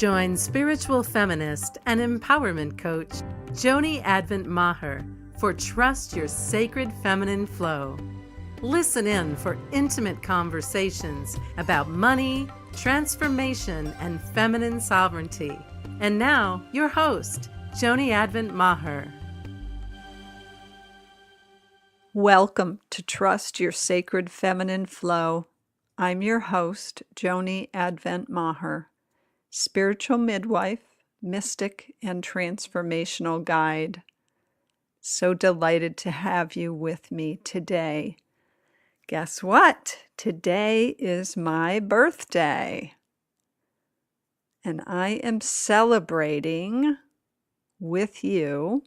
Join spiritual feminist and empowerment coach Joni Advent Maher for Trust Your Sacred Feminine Flow. Listen in for intimate conversations about money, transformation, and feminine sovereignty. And now, your host, Joni Advent Maher. Welcome to Trust Your Sacred Feminine Flow. I'm your host, Joni Advent Maher, spiritual midwife, mystic, and transformational guide. So delighted to have you with me today. Guess what? Today is my birthday. And I am celebrating with you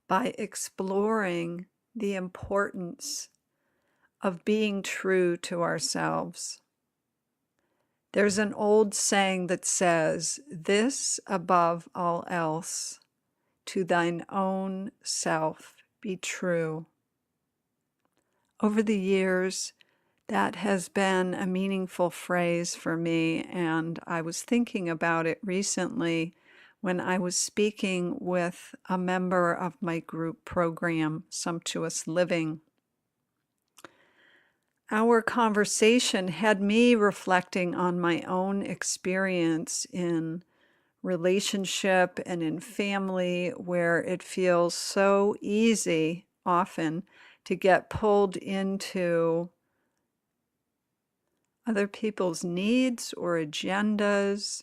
by exploring the importance of being true to ourselves. There's an old saying that says, "This above all else, to thine own self be true." Over the years, that has been a meaningful phrase for me, and I was thinking about it recently when I was speaking with a member of my group program, Sumptuous Living. Our conversation had me reflecting on my own experience in relationship and in family, where it feels so easy often to get pulled into other people's needs or agendas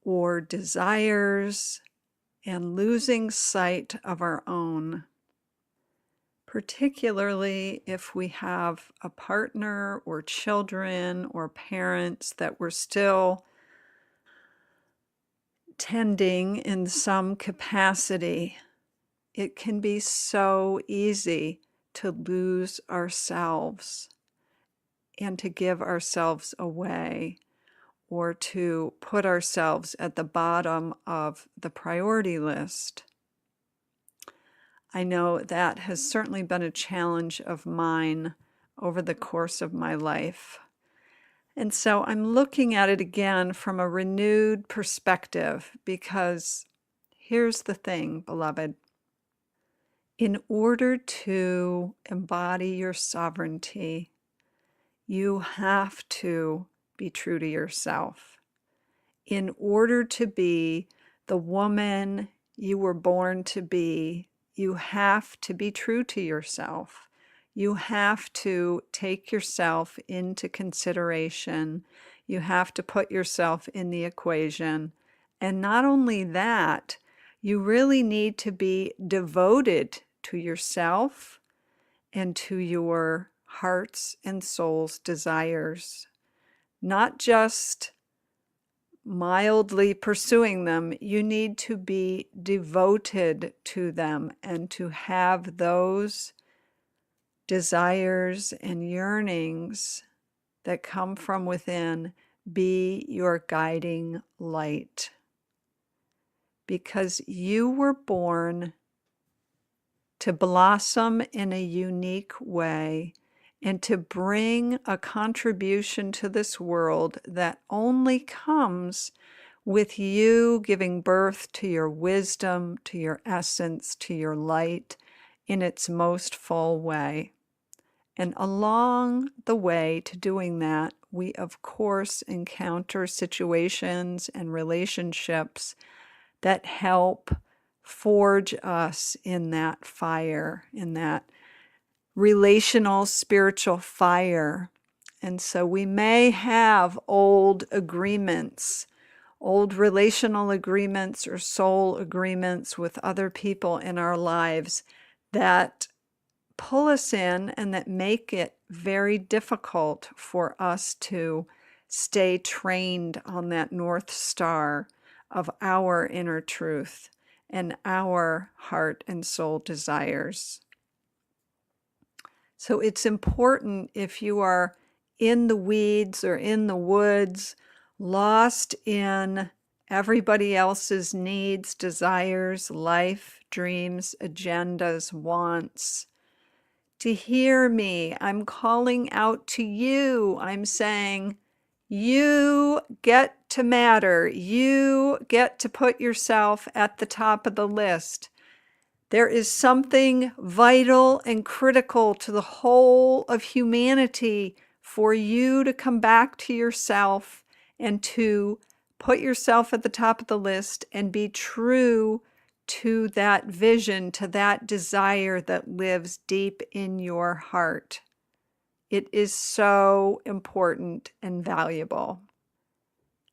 or desires and losing sight of our own, particularly if we have a partner or children or parents that we're still tending in some capacity. It can be so easy to lose ourselves and to give ourselves away, or to put ourselves at the bottom of the priority list. I know that has certainly been a challenge of mine over the course of my life. And so I'm looking at it again from a renewed perspective, because here's the thing, beloved. In order to embody your sovereignty, you have to be true to yourself. In order to be the woman you were born to be, you have to be true to yourself. You have to take yourself into consideration. You have to put yourself in the equation. And not only that, you really need to be devoted to yourself and to your heart's and soul's desires. Not just mildly pursuing them, you need to be devoted to them and to have those desires and yearnings that come from within be your guiding light. Because you were born to blossom in a unique way and to bring a contribution to this world that only comes with you giving birth to your wisdom, to your essence, to your light in its most full way. And along the way to doing that, we of course encounter situations and relationships that help forge us in that fire, in that relational spiritual fire. And so we may have old agreements, old relational agreements or soul agreements with other people in our lives that pull us in and that make it very difficult for us to stay trained on that North Star of our inner truth and our heart and soul desires. So it's important, if you are in the weeds or in the woods, lost in everybody else's needs, desires, life, dreams, agendas, wants, to hear me. I'm calling out to you. I'm saying, You get to matter. You get to put yourself at the top of the list. There is something vital and critical to the whole of humanity for you to come back to yourself and to put yourself at the top of the list and be true to that vision, to that desire that lives deep in your heart. It is so important and valuable.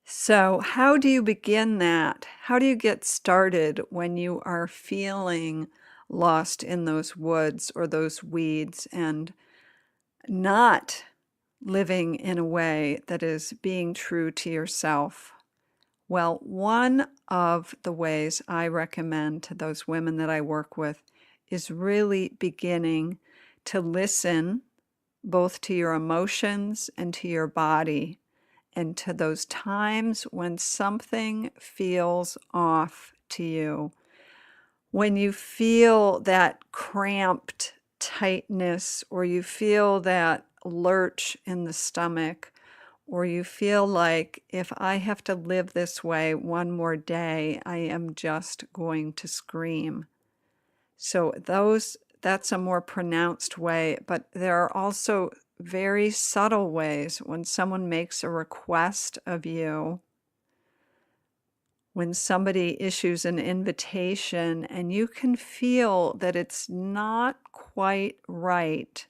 So, how do you begin that? How do you get started when you are feeling lost in those woods or those weeds and not living in a way that is being true to yourself? Well, one of the ways I recommend to those women that I work with is really beginning to listen both to your emotions and to your body, and to those times when something feels off to you. When you feel that cramped tightness, or you feel that lurch in the stomach, or you feel like, if I have to live this way one more day, I am just going to scream. So that's a more pronounced way, but there are also very subtle ways when someone makes a request of you, when somebody issues an invitation and you can feel that it's not quite right.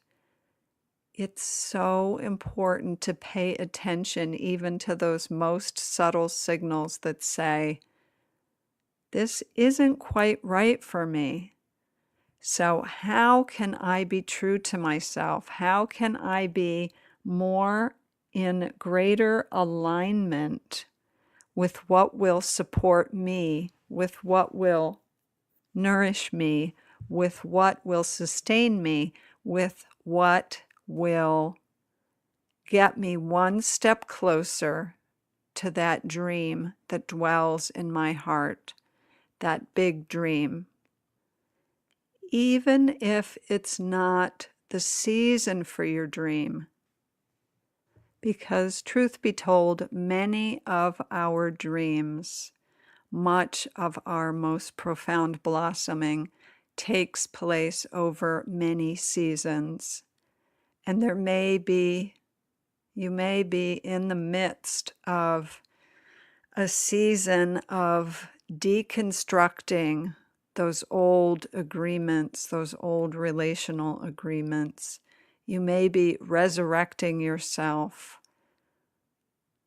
It's so important to pay attention even to those most subtle signals that say, this isn't quite right for me. So how can I be true to myself? How can I be more in greater alignment with what will support me, with what will nourish me, with what will sustain me, with what will get me one step closer to that dream that dwells in my heart, that big dream? Even if it's not the season for your dream. Because truth be told, many of our dreams, much of our most profound blossoming, takes place over many seasons. And you may be in the midst of a season of deconstructing those old agreements, those old relational agreements. You may be resurrecting yourself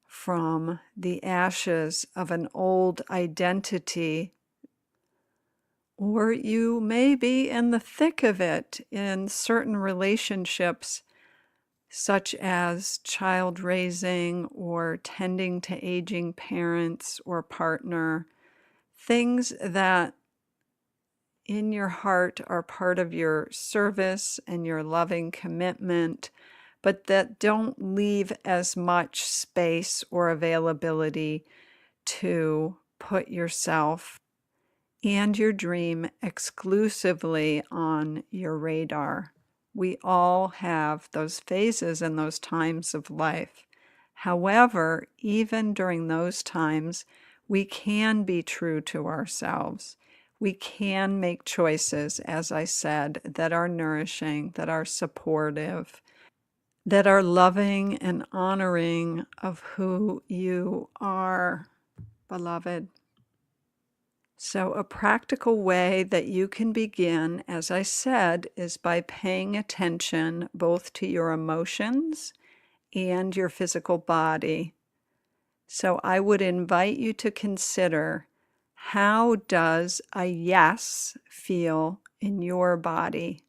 from the ashes of an old identity, or you may be in the thick of it in certain relationships, such as child raising or tending to aging parents or partner, things that in your heart are part of your service and your loving commitment, but that don't leave as much space or availability to put yourself and your dream exclusively on your radar. We all have those phases and those times of life. However, even during those times, we can be true to ourselves. We can make choices, as I said, that are nourishing, that are supportive, that are loving and honoring of who you are, beloved. So a practical way that you can begin, as I said, is by paying attention both to your emotions and your physical body. So I would invite you to consider, how does a yes feel in your body?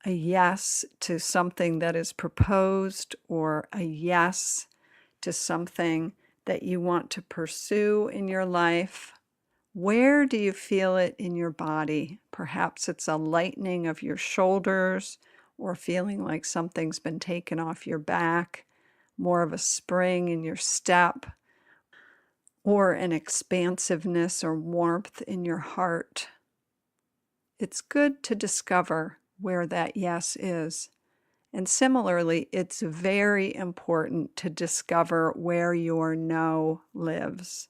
A yes to something that is proposed, or a yes to something that you want to pursue in your life. Where do you feel it in your body? Perhaps it's a lightening of your shoulders, or feeling like something's been taken off your back, more of a spring in your step, or an expansiveness or warmth in your heart. It's good to discover where that yes is And similarly, it's very important to discover where your no lives.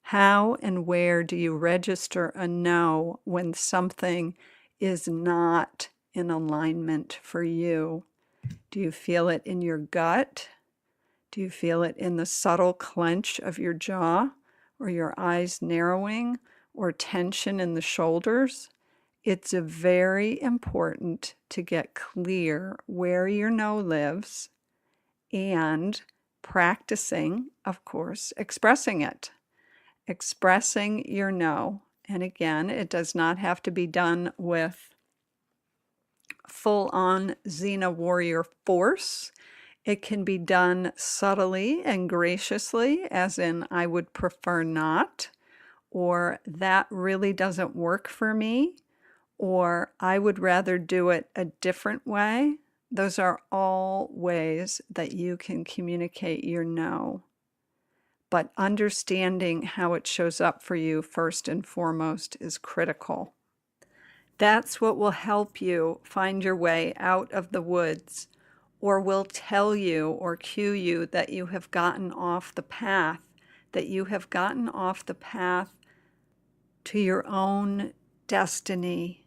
How and where do you register a no when something is not in alignment for you? Do you feel it in your gut? Do you feel it in the subtle clench of your jaw, or your eyes narrowing, or tension in the shoulders? It's very important to get clear where your no lives and practicing, of course, expressing it. Expressing your no. And again, it does not have to be done with full-on Xena warrior force. It can be done subtly and graciously, as in, I would prefer not, or that really doesn't work for me, or I would rather do it a different way. Those are all ways that you can communicate your no. But understanding how it shows up for you first and foremost is critical. That's what will help you find your way out of the woods, or will tell you or cue you that you have gotten off the path, that you have gotten off the path to your own destiny,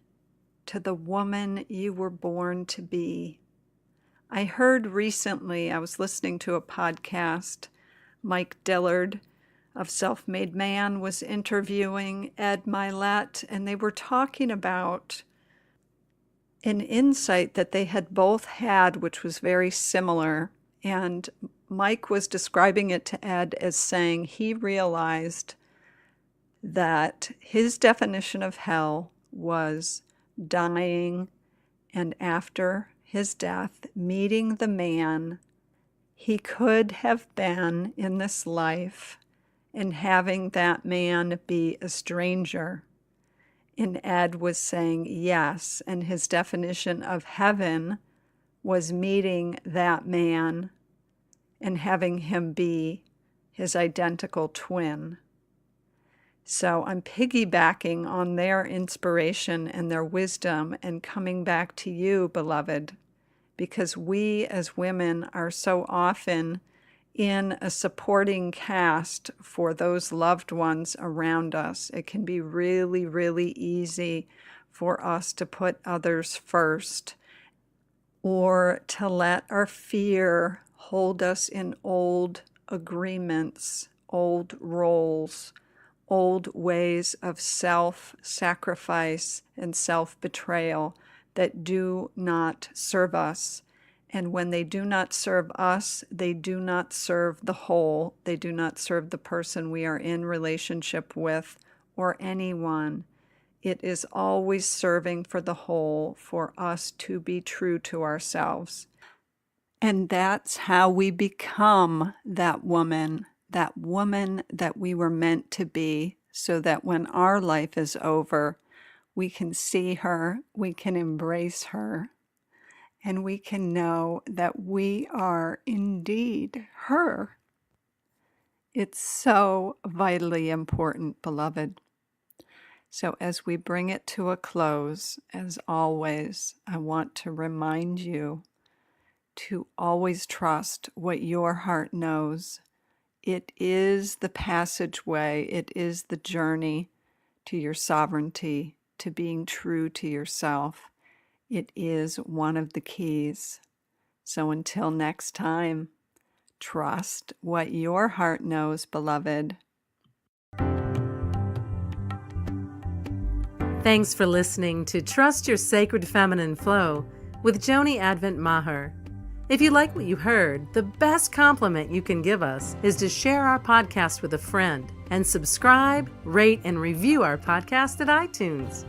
to the woman you were born to be. I heard recently, I was listening to a podcast, Mike Dillard of Self-Made Man was interviewing Ed Milet, and they were talking about an insight that they had both had, which was very similar. And Mike was describing it to Ed as saying he realized that his definition of hell was dying, and after his death, meeting the man he could have been in this life, and having that man be a stranger. And Ed was saying yes, and his definition of heaven was meeting that man and having him be his identical twin. So I'm piggybacking on their inspiration and their wisdom and coming back to you, beloved, because we as women are so often in a supporting cast for those loved ones around us. It can be really, really easy for us to put others first, or to let our fear hold us in old agreements, old roles, old ways of self-sacrifice and self-betrayal that do not serve us. And when they do not serve us, they do not serve the whole. They do not serve the person we are in relationship with or anyone. It is always serving for the whole, for us to be true to ourselves. And that's how we become that woman that we were meant to be, so that when our life is over, we can see her, we can embrace her, and we can know that we are indeed her. It's so vitally important, beloved. So as we bring it to a close, as always, I want to remind you to always trust what your heart knows. It is the passageway, it is the journey to your sovereignty, to being true to yourself. It is one of the keys. So until next time, trust what your heart knows, beloved. Thanks for listening to Trust Your Sacred Feminine Flow with Joni Advent Maher. If you like what you heard, the best compliment you can give us is to share our podcast with a friend and subscribe, rate, and review our podcast at iTunes.